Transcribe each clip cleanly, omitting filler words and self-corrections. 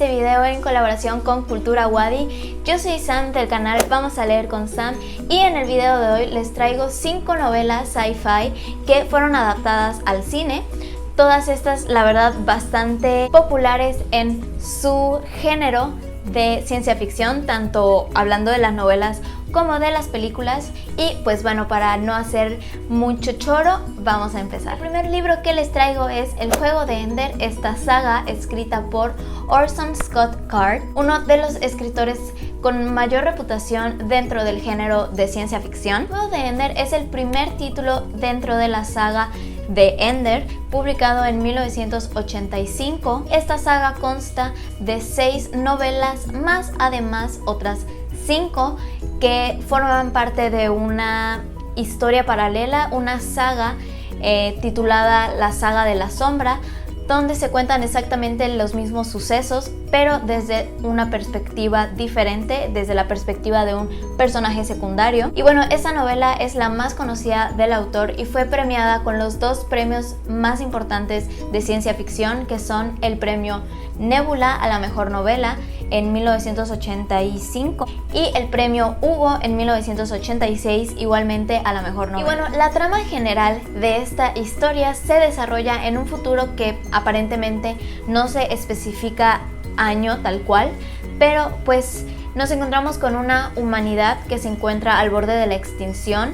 este video en colaboración con Cultura Wadi. Yo soy Sam del canal Vamos a Leer con Sam y en el video de hoy les traigo 5 novelas sci-fi que fueron adaptadas al cine. Todas estas, la verdad, bastante populares en su género de ciencia ficción, tanto hablando de las novelas como de las películas. Y pues bueno, para no hacer mucho choro, vamos a empezar. El primer libro que les traigo es El Juego de Ender, esta saga escrita por Orson Scott Card, uno de los escritores con mayor reputación dentro del género de ciencia ficción. El Juego de Ender es el primer título dentro de la saga de Ender, publicado en 1985. Esta saga consta de 6 novelas más además otras 5 que forman parte de una historia paralela, una saga titulada La Saga de la Sombra, donde se cuentan exactamente los mismos sucesos, pero desde una perspectiva diferente, desde la perspectiva de un personaje secundario. Y bueno, esta novela es la más conocida del autor y fue premiada con los 2 premios más importantes de ciencia ficción, que son el premio Nebula a la mejor novela en 1985 y el premio Hugo en 1986 igualmente a la mejor novela. Y bueno, la trama general de esta historia se desarrolla en un futuro que aparentemente no se especifica año tal cual, pero pues nos encontramos con una humanidad que se encuentra al borde de la extinción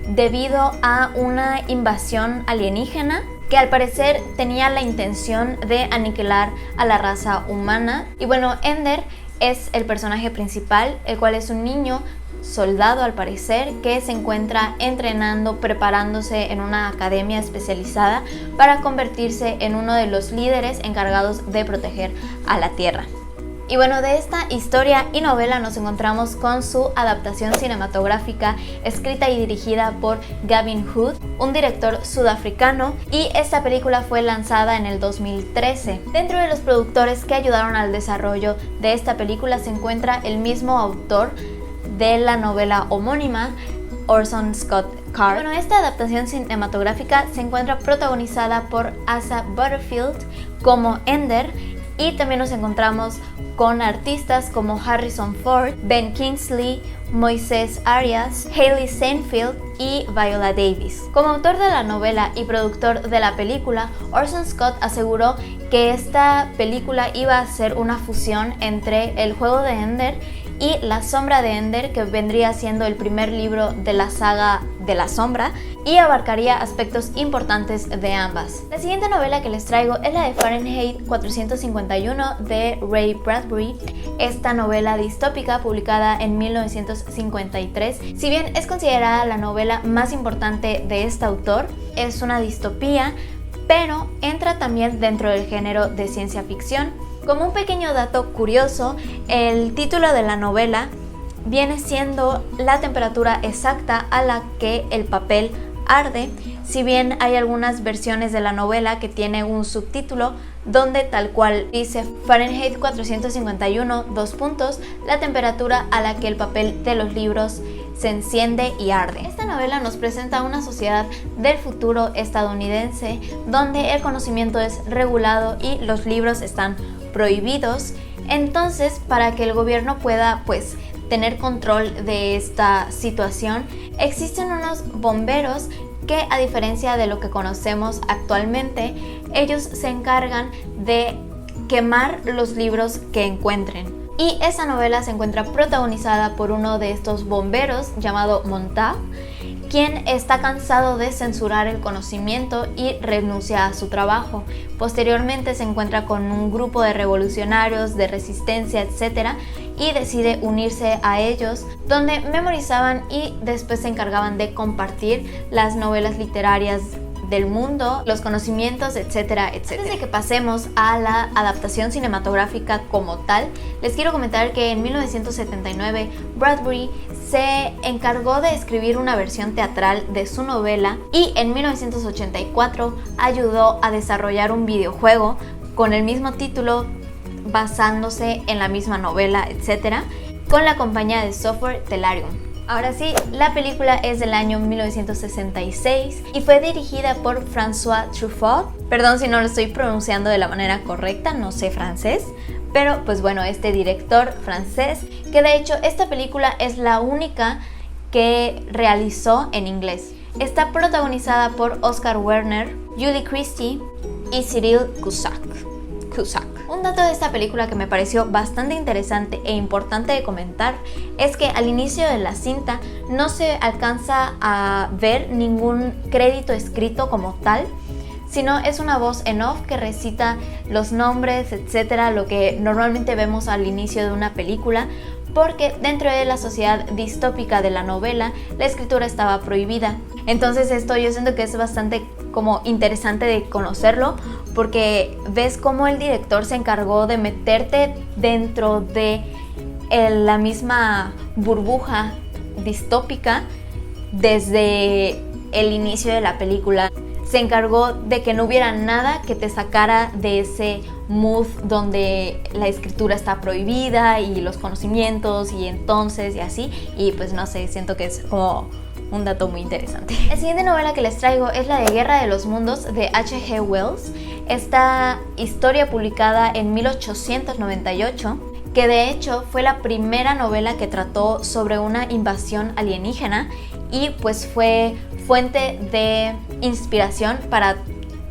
debido a una invasión alienígena que al parecer tenía la intención de aniquilar a la raza humana. Y bueno, Ender es el personaje principal, el cual es un niño soldado al parecer, que se encuentra entrenando, preparándose en una academia especializada para convertirse en uno de los líderes encargados de proteger a la Tierra. Y bueno, de esta historia y novela nos encontramos con su adaptación cinematográfica escrita y dirigida por Gavin Hood, un director sudafricano, y esta película fue lanzada en el 2013. Dentro de los productores que ayudaron al desarrollo de esta película se encuentra el mismo autor de la novela homónima, Orson Scott Card. Bueno, esta adaptación cinematográfica se encuentra protagonizada por Asa Butterfield como Ender, y también nos encontramos con artistas como Harrison Ford, Ben Kingsley, Moisés Arias, Hailey Steinfeld y Viola Davis. Como autor de la novela y productor de la película, Orson Scott aseguró que esta película iba a ser una fusión entre El Juego de Ender y La Sombra de Ender, que vendría siendo el primer libro de la saga de la sombra y abarcaría aspectos importantes de ambas. La siguiente novela que les traigo es la de Fahrenheit 451 de Ray Bradbury. Esta novela distópica publicada en 1953, si bien es considerada la novela más importante de este autor, es una distopía, pero entra también dentro del género de ciencia ficción. Como un pequeño dato curioso, el título de la novela viene siendo la temperatura exacta a la que el papel arde, si bien hay algunas versiones de la novela que tiene un subtítulo donde tal cual dice Fahrenheit 451, la temperatura a la que el papel de los libros se enciende y arde. Esta novela nos presenta una sociedad del futuro estadounidense donde el conocimiento es regulado y los libros están prohibidos. Entonces, para que el gobierno pueda tener control de esta situación, existen unos bomberos que, a diferencia de lo que conocemos actualmente, ellos se encargan de quemar los libros que encuentren. Y esta novela se encuentra protagonizada por uno de estos bomberos llamado Montague, quien está cansado de censurar el conocimiento y renuncia a su trabajo. Posteriormente se encuentra con un grupo de revolucionarios, de resistencia, etc., y decide unirse a ellos, donde memorizaban y después se encargaban de compartir las novelas literarias del mundo, los conocimientos, etcétera, etcétera. Antes de que pasemos a la adaptación cinematográfica como tal, les quiero comentar que en 1979 Bradbury se encargó de escribir una versión teatral de su novela y en 1984 ayudó a desarrollar un videojuego con el mismo título basándose en la misma novela, etcétera, con la compañía de software Tellarium. Ahora sí, la película es del año 1966 y fue dirigida por François Truffaut. Perdón si no lo estoy pronunciando de la manera correcta, no sé francés, pero pues bueno, este director francés, que de hecho esta película es la única que realizó en inglés. Está protagonizada por Oscar Werner, Julie Christie y Cyril Cusack. Un dato de esta película que me pareció bastante interesante e importante de comentar es que al inicio de la cinta no se alcanza a ver ningún crédito escrito como tal, sino es una voz en off que recita los nombres, etcétera, lo que normalmente vemos al inicio de una película, porque dentro de la sociedad distópica de la novela la escritura estaba prohibida. Entonces esto yo siento que es bastante como interesante de conocerlo, porque ves cómo el director se encargó de meterte dentro de la misma burbuja distópica desde el inicio de la película. Se encargó de que no hubiera nada que te sacara de ese mood donde la escritura está prohibida y los conocimientos y entonces y así, y pues no sé, siento que es como un dato muy interesante. La siguiente novela que les traigo es la de Guerra de los Mundos de H.G. Wells. Esta historia publicada en 1898, que de hecho fue la primera novela que trató sobre una invasión alienígena y pues fue fuente de inspiración para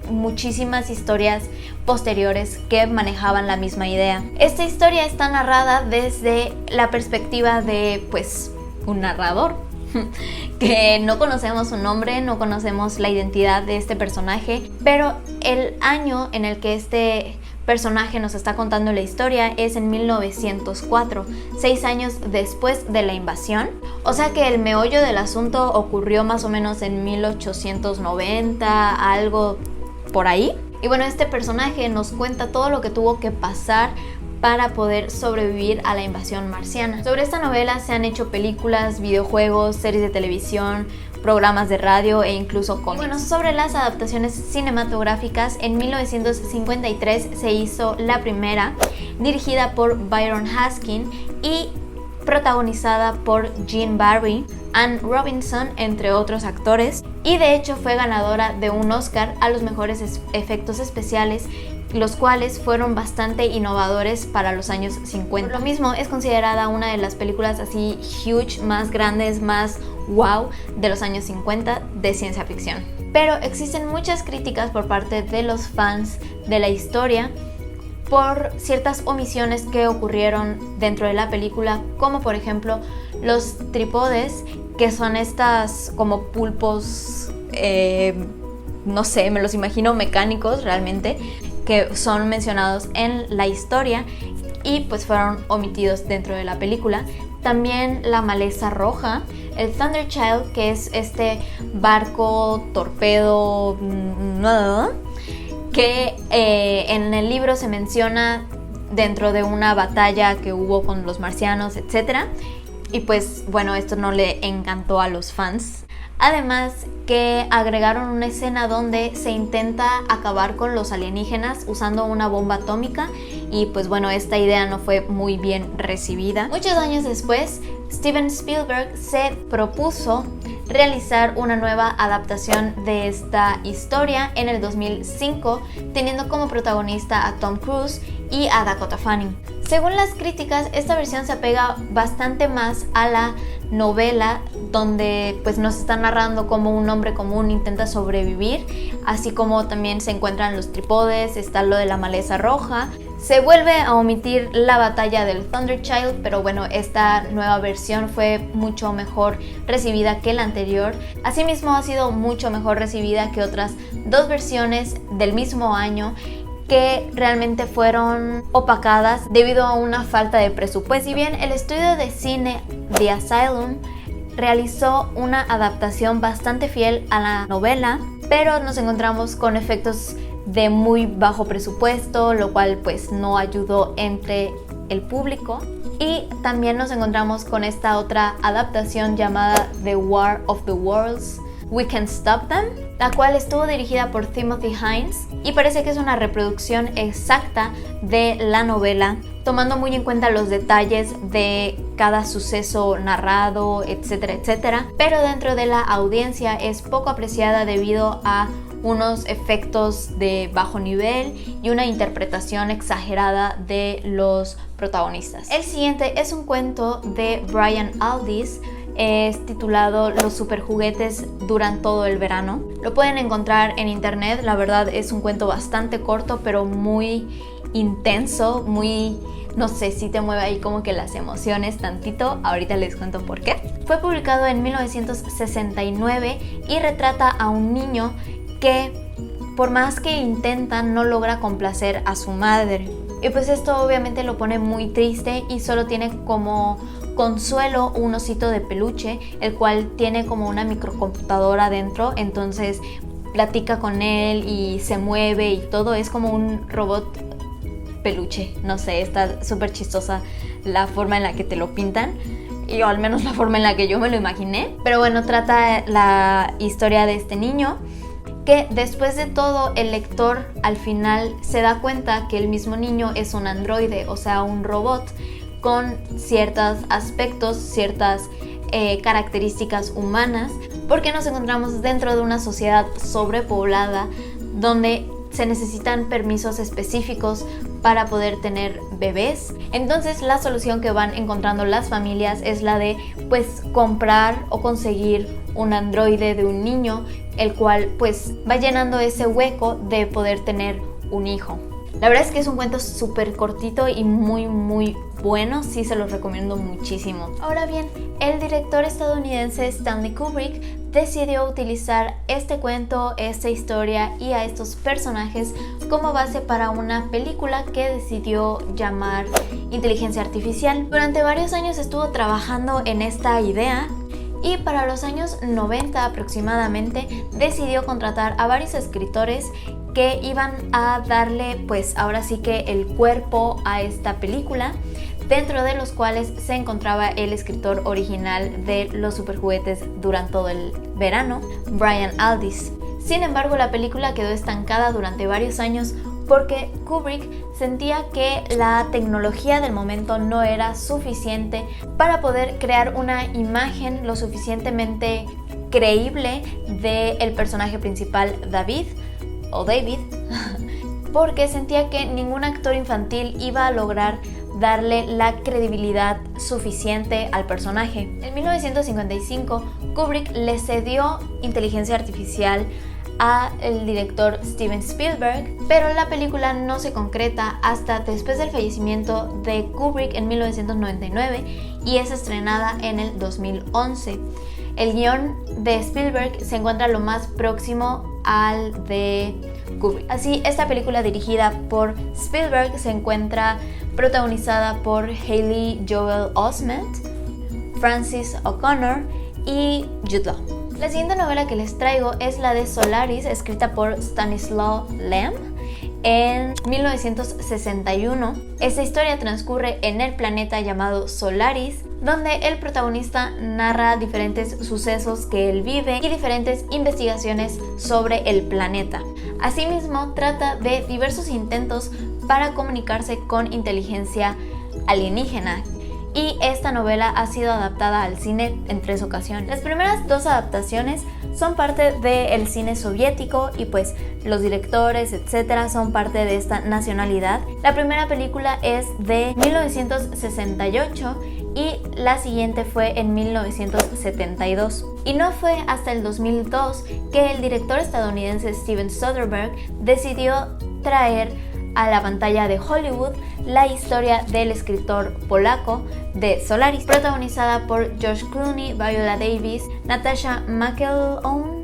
muchísimas historias posteriores que manejaban la misma idea. Esta historia está narrada desde la perspectiva de pues un narrador que no conocemos su nombre, no conocemos la identidad de este personaje, pero el año en el que este personaje nos está contando la historia es en 1904, 6 años después de la invasión. O sea que el meollo del asunto ocurrió más o menos en 1890, algo por ahí. Y bueno, este personaje nos cuenta todo lo que tuvo que pasar para poder sobrevivir a la invasión marciana. Sobre esta novela se han hecho películas, videojuegos, series de televisión, programas de radio e incluso cómics. Bueno, sobre las adaptaciones cinematográficas, en 1953 se hizo la primera, dirigida por Byron Haskin y protagonizada por Gene Barry, Anne Robinson, entre otros actores, y de hecho fue ganadora de un Oscar a los mejores efectos especiales, los cuales fueron bastante innovadores para los años 50. Por lo mismo es considerada una de las películas así huge, más grandes, más wow de los años 50 de ciencia ficción. Pero existen muchas críticas por parte de los fans de la historia por ciertas omisiones que ocurrieron dentro de la película, como por ejemplo los trípodes, que son estas como pulpos, no sé, me los imagino mecánicos realmente, que son mencionados en la historia y pues fueron omitidos dentro de la película. También la maleza roja, el Thunder Child, que es este barco torpedo que en el libro se menciona dentro de una batalla que hubo con los marcianos, etc. Y pues bueno, esto no le encantó a los fans. Además que agregaron una escena donde se intenta acabar con los alienígenas usando una bomba atómica y pues bueno, esta idea no fue muy bien recibida. Muchos años después, Steven Spielberg se propuso realizar una nueva adaptación de esta historia en el 2005, teniendo como protagonista a Tom Cruise y a Dakota Fanning. Según las críticas, esta versión se apega bastante más a la novela, donde pues nos está narrando cómo un hombre común intenta sobrevivir, así como también se encuentran los trípodes, está lo de la maleza roja. Se vuelve a omitir la batalla del Thunder Child, pero bueno, esta nueva versión fue mucho mejor recibida que la anterior. Asimismo, ha sido mucho mejor recibida que otras dos versiones del mismo año, que realmente fueron opacadas debido a una falta de presupuesto. Si bien el estudio de cine The Asylum realizó una adaptación bastante fiel a la novela, pero nos encontramos con efectos de muy bajo presupuesto, lo cual pues no ayudó entre el público. Y también nos encontramos con esta otra adaptación llamada The War of the Worlds, We Can't Stop Them, la cual estuvo dirigida por Timothy Hines y parece que es una reproducción exacta de la novela, tomando muy en cuenta los detalles de cada suceso narrado, etcétera, etcétera, pero dentro de la audiencia es poco apreciada debido a unos efectos de bajo nivel y una interpretación exagerada de los protagonistas. El siguiente es un cuento de Brian Aldiss. Es titulado Los superjuguetes duran todo el verano. Lo pueden encontrar en internet. La verdad es un cuento bastante corto, pero muy intenso, muy, no sé, si te mueve ahí como que las emociones tantito. Ahorita les cuento por qué. Fue publicado en 1969 y retrata a un niño que, por más que intenta, no logra complacer a su madre. Y pues esto obviamente lo pone muy triste y solo tiene como consuelo un osito de peluche, el cual tiene como una microcomputadora dentro, entonces platica con él y se mueve y todo, es como un robot peluche, no sé, está súper chistosa la forma en la que te lo pintan, y o al menos la forma en la que yo me lo imaginé. Pero bueno, trata la historia de este niño que después de todo el lector al final se da cuenta que el mismo niño es un androide, o sea, un robot con ciertos aspectos, ciertas características humanas, porque nos encontramos dentro de una sociedad sobrepoblada donde se necesitan permisos específicos para poder tener bebés. Entonces la solución que van encontrando las familias es la de pues comprar o conseguir un androide de un niño, el cual pues va llenando ese hueco de poder tener un hijo. La verdad es que es un cuento súper cortito y muy bueno, sí se los recomiendo muchísimo. Ahora bien, el director estadounidense Stanley Kubrick decidió utilizar este cuento, esta historia y a estos personajes como base para una película que decidió llamar Inteligencia Artificial. Durante varios años estuvo trabajando en esta idea y para los años 90 aproximadamente decidió contratar a varios escritores que iban a darle pues ahora sí que el cuerpo a esta película, dentro de los cuales se encontraba el escritor original de Los superjuguetes duran todo el verano, Brian Aldiss. Sin embargo, la película quedó estancada durante varios años porque Kubrick sentía que la tecnología del momento no era suficiente para poder crear una imagen lo suficientemente creíble del personaje principal David, porque sentía que ningún actor infantil iba a lograr darle la credibilidad suficiente al personaje. En 1955, Kubrick le cedió Inteligencia Artificial al director Steven Spielberg, pero la película no se concreta hasta después del fallecimiento de Kubrick en 1999 y es estrenada en el 2011. El guión de Spielberg se encuentra lo más próximo al de Kubrick. Así, esta película dirigida por Spielberg se encuentra protagonizada por Haley Joel Osment, Frances O'Connor y Jude Law. La siguiente novela que les traigo es la de Solaris, escrita por Stanislaw Lem en 1961. Esta historia transcurre en el planeta llamado Solaris, donde el protagonista narra diferentes sucesos que él vive y diferentes investigaciones sobre el planeta. Asimismo, trata de diversos intentos para comunicarse con inteligencia alienígena. Y esta novela ha sido adaptada al cine en 3 ocasiones. Las primeras 2 adaptaciones son parte del cine soviético y pues los directores, etcétera, son parte de esta nacionalidad. La primera película es de 1968 y la siguiente fue en 1972. Y no fue hasta el 2002 que el director estadounidense Steven Soderbergh decidió traer a la pantalla de Hollywood la historia del escritor polaco de Solaris, protagonizada por George Clooney, Viola Davis, Natasha McElhone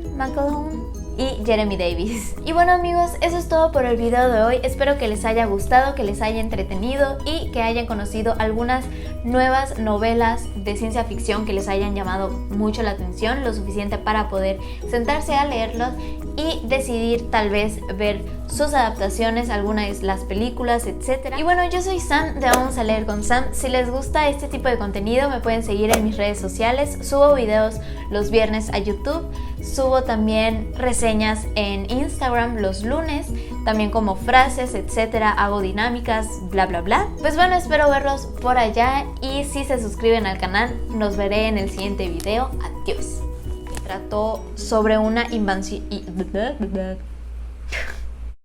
y Jeremy Davis. Y bueno amigos, eso es todo por el video de hoy. Espero que les haya gustado, que les haya entretenido y que hayan conocido algunas nuevas novelas de ciencia ficción que les hayan llamado mucho la atención, lo suficiente para poder sentarse a leerlos y decidir tal vez ver sus adaptaciones, algunas de las películas, etc. Y bueno, yo soy Sam de Vamos a Leer con Sam. Si les gusta este tipo de contenido me pueden seguir en mis redes sociales. Subo videos los viernes a YouTube, subo también reseñas en Instagram los lunes, también como frases, etcétera, hago dinámicas, bla bla bla. Pues bueno, espero verlos por allá y si se suscriben al canal nos veré en el siguiente video. Adiós. trató sobre una invasión.